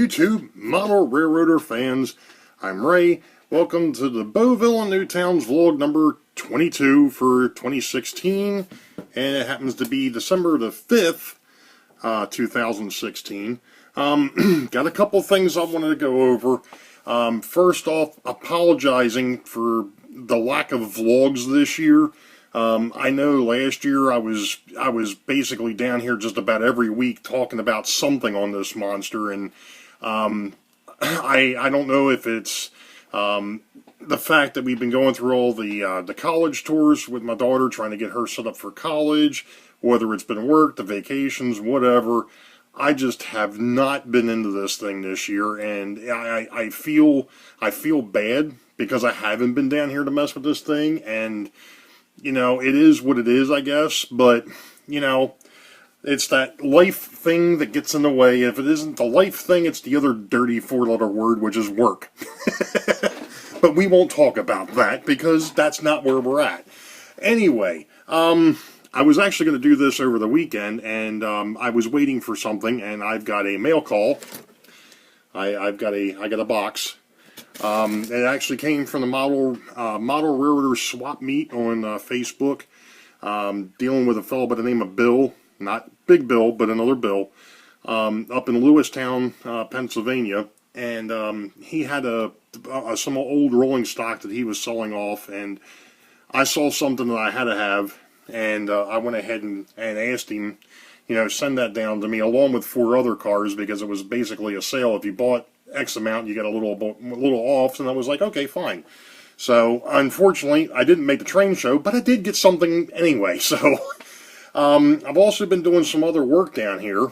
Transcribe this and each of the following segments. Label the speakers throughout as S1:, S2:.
S1: YouTube model railroader fans. I'm Ray. Welcome to the Boeville Newtown's vlog number 22 for 2016, and it happens to be December the 5th, 2016. Got a couple things I wanted to go over. First off, apologizing for the lack of vlogs this year. I know last year I was basically down here just about every week talking about something on this monster, and I don't know if it's the fact that we've been going through all the college tours with my daughter, trying to get her set up for college, whether it's been work, the vacations, whatever. I just have not been into this thing this year, and I feel bad because I haven't been down here to mess with this thing. And you know, it is what it is, I guess, but, you know, it's that life thing that gets in the way. If it isn't the life thing, it's the other dirty four-letter word, which is work. But we won't talk about that, because that's not where we're at. Anyway, I was actually going to do this over the weekend, and I was waiting for something, and I've got a mail call. I got a box. It actually came from the model railroader swap meet on Facebook, dealing with a fellow by the name of Bill, not Big Bill, but another Bill, up in Lewistown, Pennsylvania, and he had some old rolling stock that he was selling off, and I saw something that I had to have, and I went ahead and asked him, you know, send that down to me along with 4 other cars, because it was basically a sale. If you bought X amount, you got a little off, and I was like, okay, fine. So unfortunately, I didn't make the train show, but I did get something anyway. So I've also been doing some other work down here.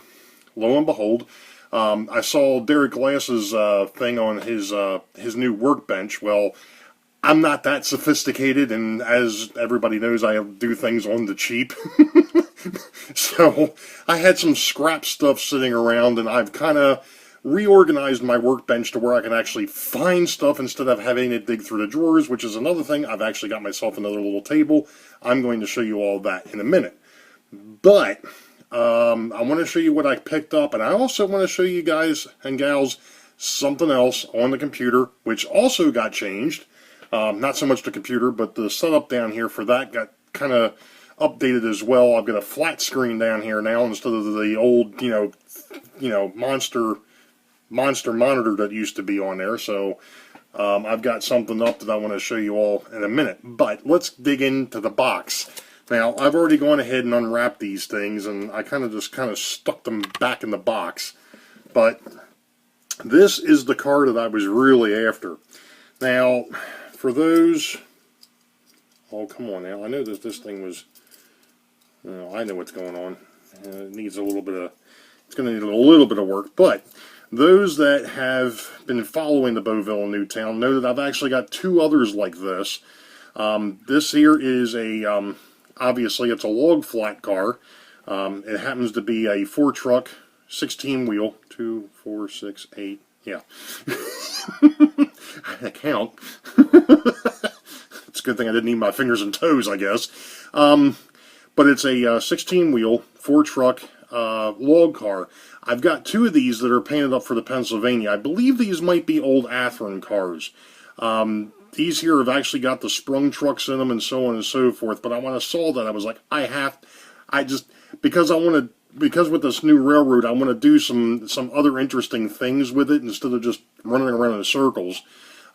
S1: Lo and behold, I saw Derek Glass's thing on his new workbench. Well, I'm not that sophisticated, and as everybody knows, I do things on the cheap. So I had some scrap stuff sitting around, and I've kind of reorganized my workbench to where I can actually find stuff instead of having to dig through the drawers, which is another thing. I've actually got myself another little table. I'm going to show you all that in a minute. But I want to show you what I picked up, and I also want to show you guys and gals something else on the computer, which also got changed. Not so much the computer, but the setup down here for that got kind of updated as well. I've got a flat screen down here now instead of the old, you know, monster monitor that used to be on there. So I've got something up that I want to show you all in a minute, but let's dig into the box. Now, I've already gone ahead and unwrapped these things, and I kind of stuck them back in the box, but this is the car that I was really after. Now, for those, oh, come on now, I know that this thing was, I know what's going on. It needs a little bit of, it's going to need a little bit of work, but those that have been following the Boeville Newtown know that I've actually got 2 others like this. This here is a, obviously it's a log flat car. It happens to be a 4-truck, 16-wheel, 2, 4, 6, 8, yeah. I count. It's a good thing I didn't need my fingers and toes, I guess. But it's a 16-wheel, 4-truck log car. I've got 2 of these that are painted up for the Pennsylvania. I believe these might be old Athearn cars. These here have actually got the sprung trucks in them and so on and so forth. But when I saw that, I was like, because with this new railroad, I want to do some other interesting things with it instead of just running around in circles.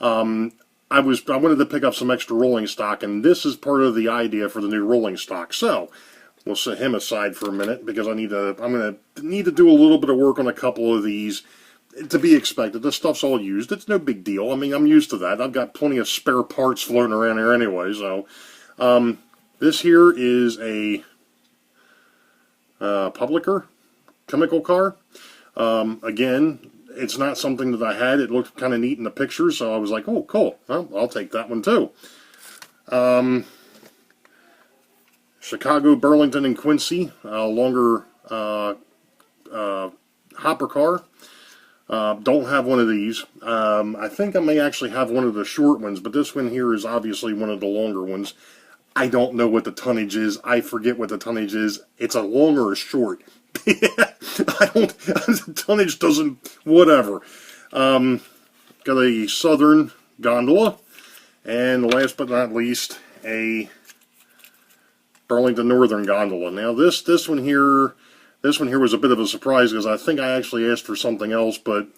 S1: I wanted to pick up some extra rolling stock, and this is part of the idea for the new rolling stock. So we'll set him aside for a minute, because I'm going to need to do a little bit of work on a couple of these. To be expected. This stuff's all used. It's no big deal. I mean, I'm used to that. I've got plenty of spare parts floating around here anyway. So this here is a Publicker chemical car. Again, it's not something that I had. It looked kind of neat in the pictures, so I was like, oh, cool. Well, I'll take that one too. Chicago, Burlington, and Quincy, longer hopper car. Don't have one of these. I think I may actually have one of the short ones, but this one here is obviously one of the longer ones. I don't know what the tonnage is. I forget what the tonnage is. It's a long or a short. I don't, tonnage doesn't, whatever. Got a Southern gondola, and last but not least, a Burlington Northern gondola. Now this one here was a bit of a surprise because I think I actually asked for something else, but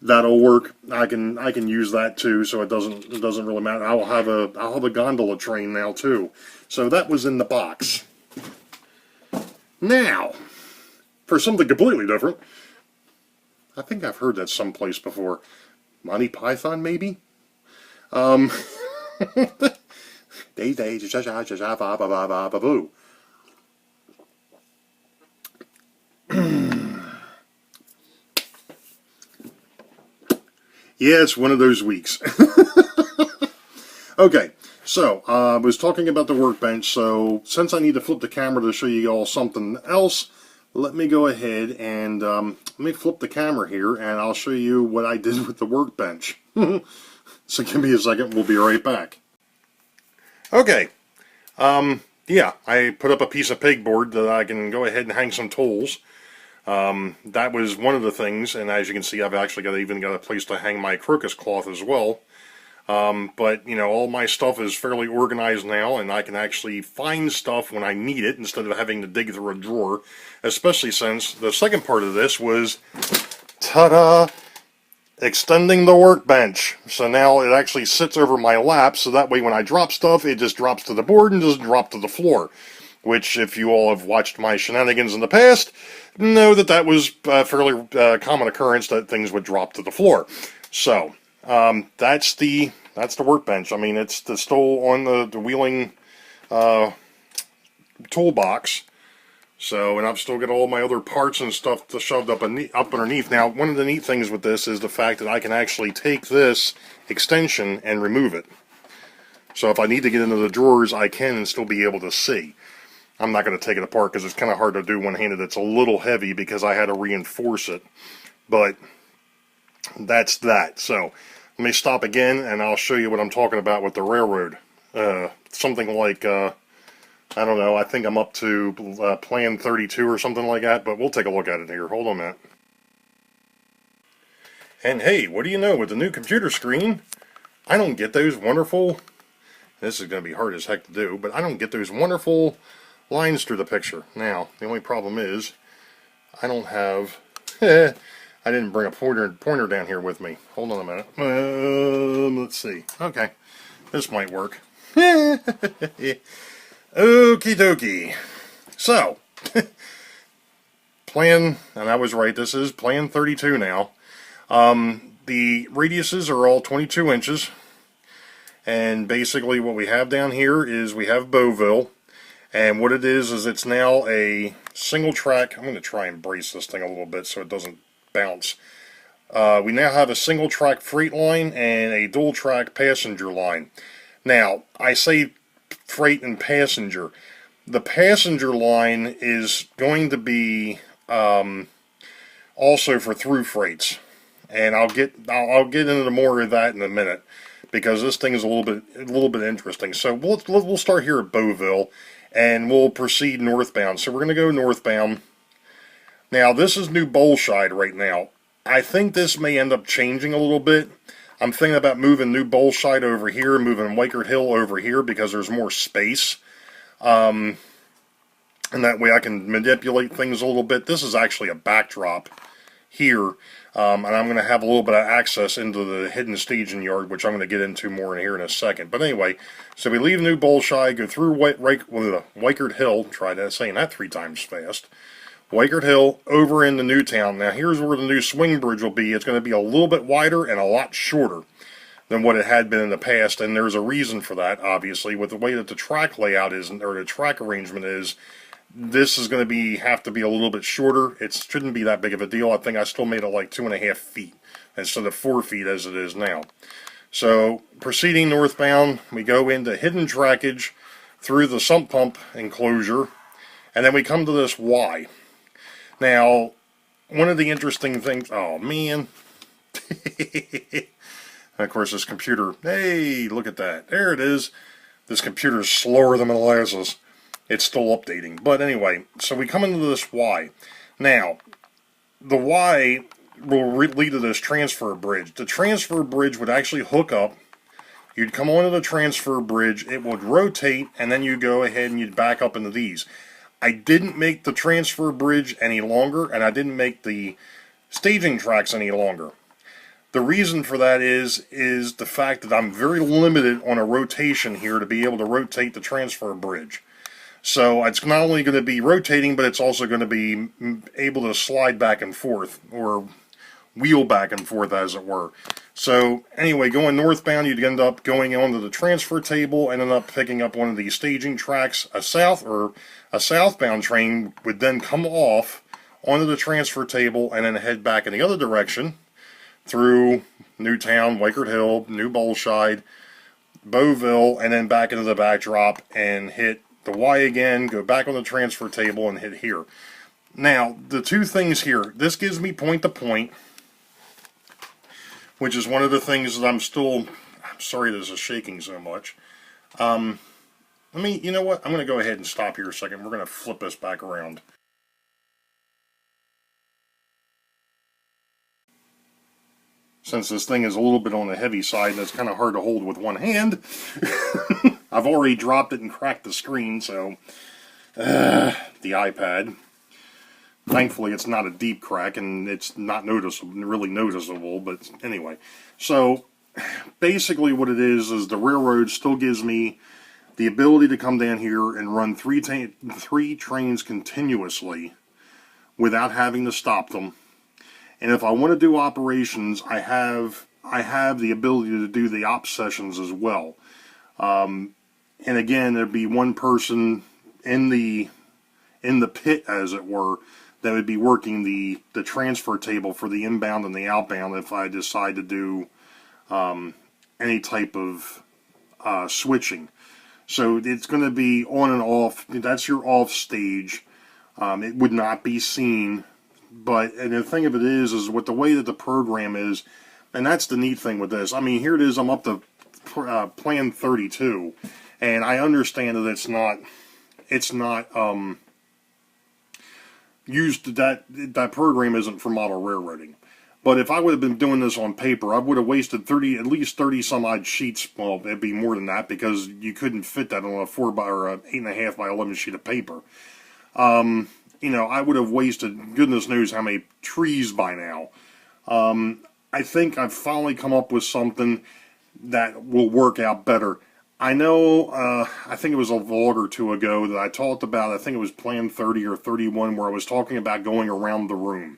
S1: that'll work. I can use that too, so it doesn't really matter. I'll have a gondola train now too. So that was in the box. Now, for something completely different, I think I've heard that someplace before. Monty Python, maybe? Yeah, it's one of those weeks. Okay, so I was talking about the workbench, so since I need to flip the camera to show you all something else, let me go ahead and let me flip the camera here, and I'll show you what I did with the workbench. So give me a second, we'll be right back. Okay, yeah, I put up a piece of pegboard that I can go ahead and hang some tools. That was one of the things, and as you can see, I've actually even got a place to hang my crocus cloth as well. But, you know, all my stuff is fairly organized now, and I can actually find stuff when I need it instead of having to dig through a drawer, especially since the second part of this was, ta-da, extending the workbench. So now it actually sits over my lap, so that way when I drop stuff, it just drops to the board and doesn't drop to the floor. Which, if you all have watched my shenanigans in the past, know that that was a fairly common occurrence that things would drop to the floor. So, that's the workbench. I mean, it's still on the wheeling toolbox. So, and I've still got all my other parts and stuff shoved up underneath. Now, one of the neat things with this is the fact that I can actually take this extension and remove it. So if I need to get into the drawers, I can and still be able to see. I'm not going to take it apart because it's kind of hard to do one-handed. It's a little heavy because I had to reinforce it. But that's that. So let me stop again and I'll show you what I'm talking about with the railroad. Something like, I don't know, I think I'm up to plan 32 or something like that, but we'll take a look at it here. Hold on a minute. And hey, what do you know, with the new computer screen, I don't get those wonderful, this is going to be hard as heck to do, but I don't get those wonderful lines through the picture. Now, the only problem is, I don't have, I didn't bring a pointer down here with me. Hold on a minute. Let's see. Okay, this might work. Okie dokie. So, plan, and I was right, this is plan 32 now. The radiuses are all 22 inches. And basically what we have down here is we have Boeville. And what it is it's now a single track. I'm going to try and brace this thing a little bit so it doesn't bounce. We now have a single track freight line and a dual track passenger line. Now, I say freight and passenger. The passenger line is going to be also for through freights. And I'll get into more of that in a minute because this thing is a little bit interesting. So we'll start here at Boeville. And we'll proceed northbound. So we're going to go northbound. Now, this is New Bolshide right now. I think this may end up changing a little bit. I'm thinking about moving New Bolshide over here, moving Wakert Hill over here because there's more space. And that way I can manipulate things a little bit. This is actually a backdrop here. And I'm going to have a little bit of access into the hidden staging yard, which I'm going to get into more in here in a second. But anyway, so we leave New Bolshide, go through Wakert Hill, try that, saying that 3 times fast, Wakert Hill, over into Newtown. Now here's where the new swing bridge will be. It's going to be a little bit wider and a lot shorter than what it had been in the past, and there's a reason for that, obviously, with the way that the track layout is, or the track arrangement is. This is going to have to be a little bit shorter. It shouldn't be that big of a deal. I think I still made it like 2.5 feet instead of 4 feet as it is now. So, proceeding northbound, we go into hidden trackage through the sump pump enclosure, and then we come to this Y. Now, one of the interesting things, oh man, of course this computer, hey, look at that, there it is. This computer is slower than molasses. It's still updating. But anyway, so we come into this Y. Now, the Y will lead to this transfer bridge. The transfer bridge would actually hook up. You'd come onto the transfer bridge, it would rotate, and then you go ahead and you'd back up into these. I didn't make the transfer bridge any longer, and I didn't make the staging tracks any longer. The reason for that is the fact that I'm very limited on a rotation here to be able to rotate the transfer bridge. So it's not only going to be rotating, but it's also going to be able to slide back and forth, or wheel back and forth, as it were. So anyway, going northbound, you'd end up going onto the transfer table and end up picking up one of these staging tracks. A southbound train would then come off onto the transfer table and then head back in the other direction through Newtown, Wakert Hill, New Bolshide, Boeville, and then back into the backdrop and hit the Y again, go back on the transfer table and hit here. Now, the two things here, this gives me point to point, which is one of the things that I'm sorry this is shaking so much. You know what, I'm going to go ahead and stop here a second. We're going to flip this back around. Since this thing is a little bit on the heavy side and it's kind of hard to hold with one hand, I've already dropped it and cracked the screen, so the iPad. Thankfully, it's not a deep crack and it's not really noticeable, but anyway. So basically what it is the railroad still gives me the ability to come down here and run three trains continuously without having to stop them. And if I want to do operations, I have the ability to do the op sessions as well. And again, there'd be one person in the pit, as it were, that would be working the transfer table for the inbound and the outbound if I decide to do any type of switching. So it's going to be on and off. That's your off stage. It would not be seen. And the thing of it is with the way that the program is, and that's the neat thing with this. I mean, here it is, I'm up to plan 32, and I understand that it's not used, that program isn't for model railroading. But if I would have been doing this on paper, I would have wasted at least 30 some odd sheets. Well, it'd be more than that because you couldn't fit that on a 8.5 by 11 sheet of paper. I would have wasted goodness knows how many trees by now. I think I've finally come up with something that will work out better. I know, I think it was a vlog or two ago that I talked about, I think it was Plan 30 or 31, where I was talking about going around the room.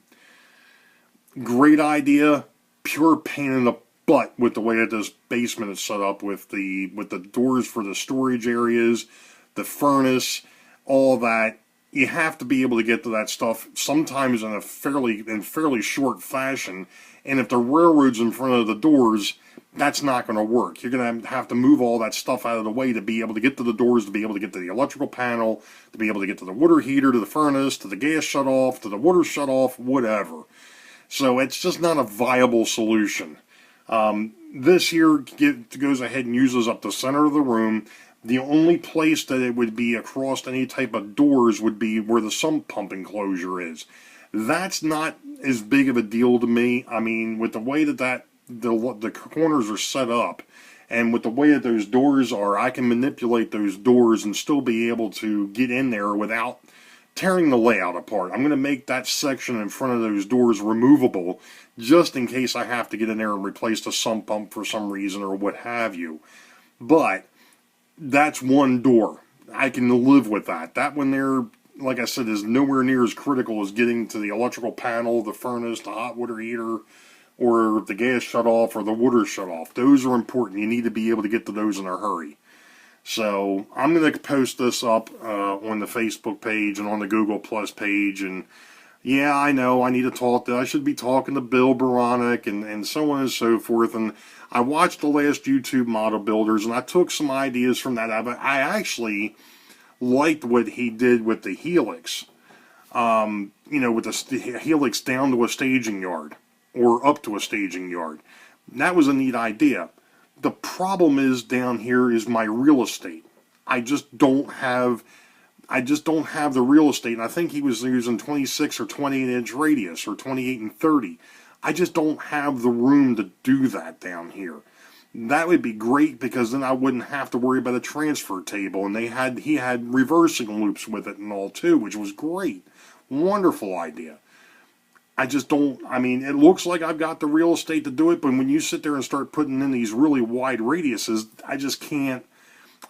S1: Great idea, pure pain in the butt with the way that this basement is set up with the doors for the storage areas, the furnace, all that. You have to be able to get to that stuff sometimes in fairly short fashion, and if the railroad's in front of the doors, that's not going to work. You're going to have to move all that stuff out of the way to be able to get to the doors, to be able to get to the electrical panel, to be able to get to the water heater, to the furnace, to the gas shutoff, to the water shutoff, whatever. So it's just not a viable solution. This here goes ahead and uses up the center of the room. The only place that it would be across any type of doors would be where the sump pump enclosure is. That's not as big of a deal to me. I mean, with the way that the corners are set up, and with the way that those doors are, I can manipulate those doors and still be able to get in there without tearing the layout apart. I'm going to make that section in front of those doors removable, just in case I have to get in there and replace the sump pump for some reason or what have you. But that's one door. I can live with that. That one there, like I said, is nowhere near as critical as getting to the electrical panel, the furnace, the hot water heater, or the gas shutoff, or the water shutoff. Those are important. You need to be able to get to those in a hurry. So I'm going to post this up on the Facebook page and on the Google Plus page. And yeah, I know I need to talk to, I should be talking to Bill Baronic and so on and so forth. And I watched the last YouTube model builders and I took some ideas from that. I actually liked what he did with the helix. With the helix down to a staging yard or up to a staging yard. That was a neat idea. The problem is down here is my real estate. I just don't have, I just don't have the real estate. And I think he was using 26 or 28-inch radius, or 28 and 30. I just don't have the room to do that down here. That would be great, because then I wouldn't have to worry about a transfer table. And he had reversing loops with it and all too, which was great. Wonderful idea. I just don't, I mean, it looks like I've got the real estate to do it, but when you sit there and start putting in these really wide radiuses, I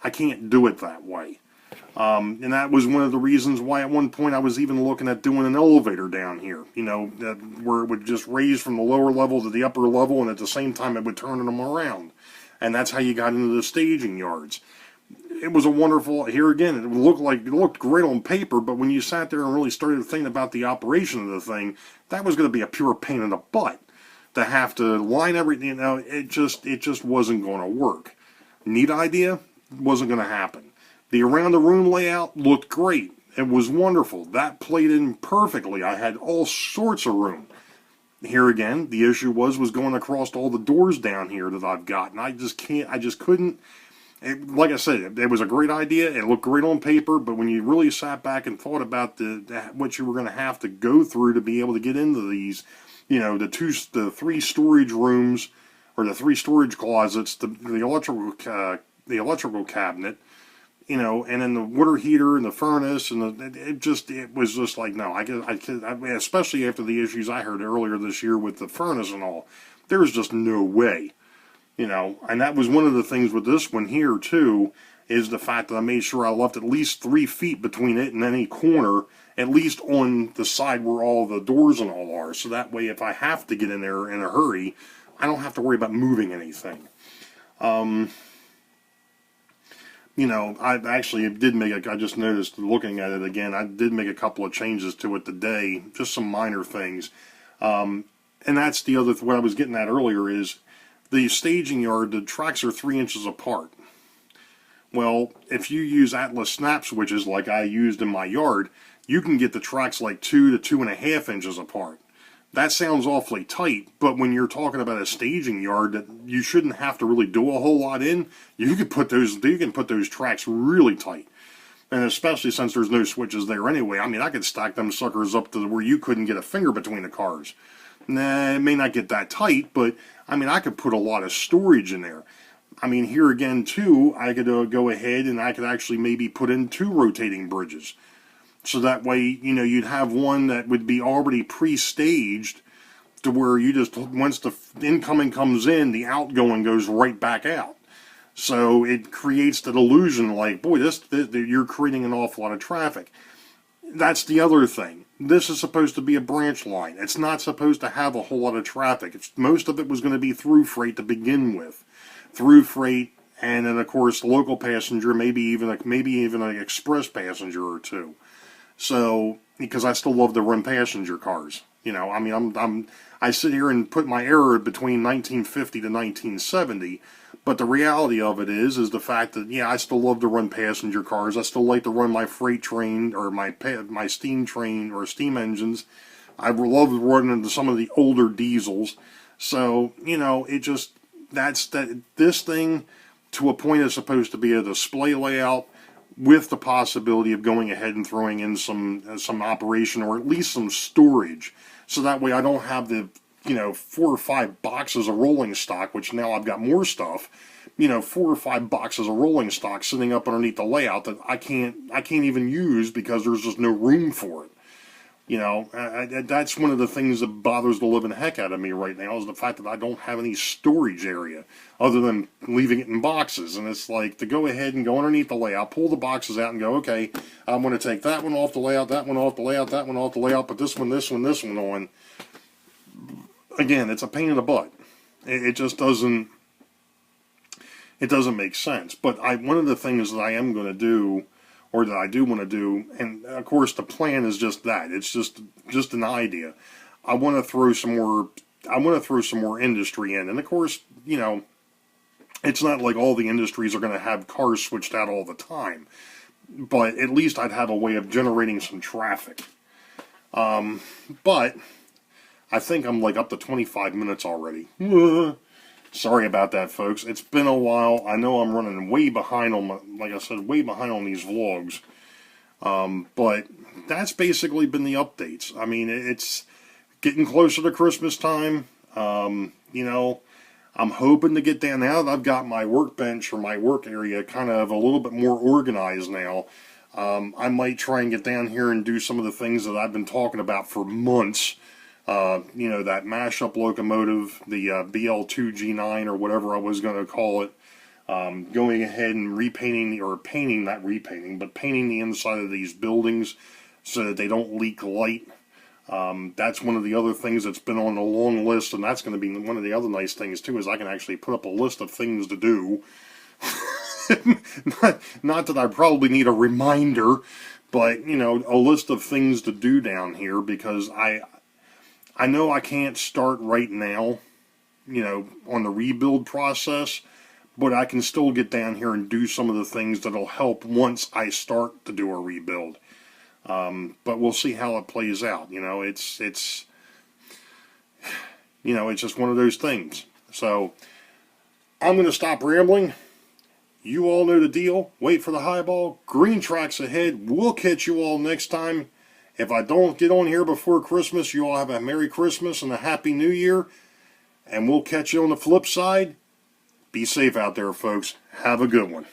S1: can't do it that way. And that was one of the reasons why at one point I was even looking at doing an elevator down here, you know, where it would just raise from the lower level to the upper level, and at the same time it would turn them around. And that's how you got into the staging yards. It was a wonderful, here again, it looked great on paper, but when you sat there and really started thinking about the operation of the thing, that was going to be a pure pain in the butt to have to line everything. You know, it just wasn't going to work. Neat idea, wasn't going to happen. The around the room layout looked great. It was wonderful. That played in perfectly. I had all sorts of room. Here again, the issue was going across all the doors down here that I've got, and I just couldn't. Like I said, it was a great idea. It looked great on paper, but when you really sat back and thought about what you were going to have to go through to be able to get into these, you know, the 3 storage rooms, or the 3 storage closets, the electrical cabinet, you know, and then the water heater and the furnace, and it was just like, no, I mean, especially after the issues I heard earlier this year with the furnace and all, there was just no way. You know, and that was one of the things with this one here, too, is the fact that I made sure I left at least 3 feet between it and any corner, at least on the side where all the doors and all are. So that way, if I have to get in there in a hurry, I don't have to worry about moving anything. You know, I just noticed looking at it again, I did make a couple of changes to it today, just some minor things. And that's the other, what I was getting at earlier is, the staging yard, the tracks are 3 inches apart. Well, if you use Atlas snap switches like I used in my yard, you can get the tracks like 2 to 2.5 inches apart. That sounds awfully tight, but when you're talking about a staging yard that you shouldn't have to really do a whole lot in, you can put those tracks really tight. And especially since there's no switches there anyway. I mean, I could stack them suckers up to where you couldn't get a finger between the cars. Nah, it may not get that tight, but I mean, I could put a lot of storage in there. I mean, here again, too, I could go ahead and I could actually maybe put in 2 rotating bridges. So that way, you know, you'd have one that would be already pre-staged to where you just, once the incoming comes in, the outgoing goes right back out. So it creates that illusion like, boy, you're creating an awful lot of traffic. That's the other thing. This is supposed to be a branch line. It's not supposed to have a whole lot of traffic. Most of it was going to be through freight to begin with. Through freight, and then of course local passenger, maybe even an express passenger or 2. So, because I still love to run passenger cars. You know, I mean, I sit here and put my error between 1950 to 1970. But the reality of it is the fact that, yeah, I still love to run passenger cars. I still like to run my freight train or my steam train or steam engines. I love running some of the older diesels. So, you know, this thing to a point is supposed to be a display layout with the possibility of going ahead and throwing in some operation or at least some storage. So that way I don't have the, you know, 4 or 5 boxes of rolling stock, which now I've got more stuff, you know, 4 or 5 boxes of rolling stock sitting up underneath the layout that I can't even use because there's just no room for it. You know, that's one of the things that bothers the living heck out of me right now is the fact that I don't have any storage area other than leaving it in boxes. And it's like to go ahead and go underneath the layout, pull the boxes out and go, okay, I'm going to take that one off the layout, that one off the layout, that one off the layout, but this one on. Again, it's a pain in the butt. It just doesn't make sense. But one of the things that I am going to do, or that I do want to do, and of course the plan is just that. It's just an idea. I want to throw some more industry in, and of course, you know, it's not like all the industries are going to have cars switched out all the time. But at least I'd have a way of generating some traffic. But I think I'm like up to 25 minutes already. Sorry about that, folks. It's been a while. I know I'm running way behind on way behind on these vlogs. But that's basically been the updates. I mean, it's getting closer to Christmas time. You know, I'm hoping to get down now that I've got my workbench or my work area kind of a little bit more organized now. I might try and get down here and do some of the things that I've been talking about for months. You know, that mashup locomotive, the BL2G9 or whatever I was going to call it. Going ahead and repainting, or painting, not repainting, but painting the inside of these buildings so that they don't leak light. That's one of the other things that's been on a long list, and that's going to be one of the other nice things too, is I can actually put up a list of things to do. not that I probably need a reminder, but, you know, a list of things to do down here, because I know I can't start right now, you know, on the rebuild process, but I can still get down here and do some of the things that'll help once I start to do a rebuild. But we'll see how it plays out. You know, it's you know, it's just one of those things. So I'm going to stop rambling. You all know the deal. Wait for the highball. Green tracks ahead. We'll catch you all next time. If I don't get on here before Christmas, you all have a Merry Christmas and a Happy New Year. And we'll catch you on the flip side. Be safe out there, folks. Have a good one.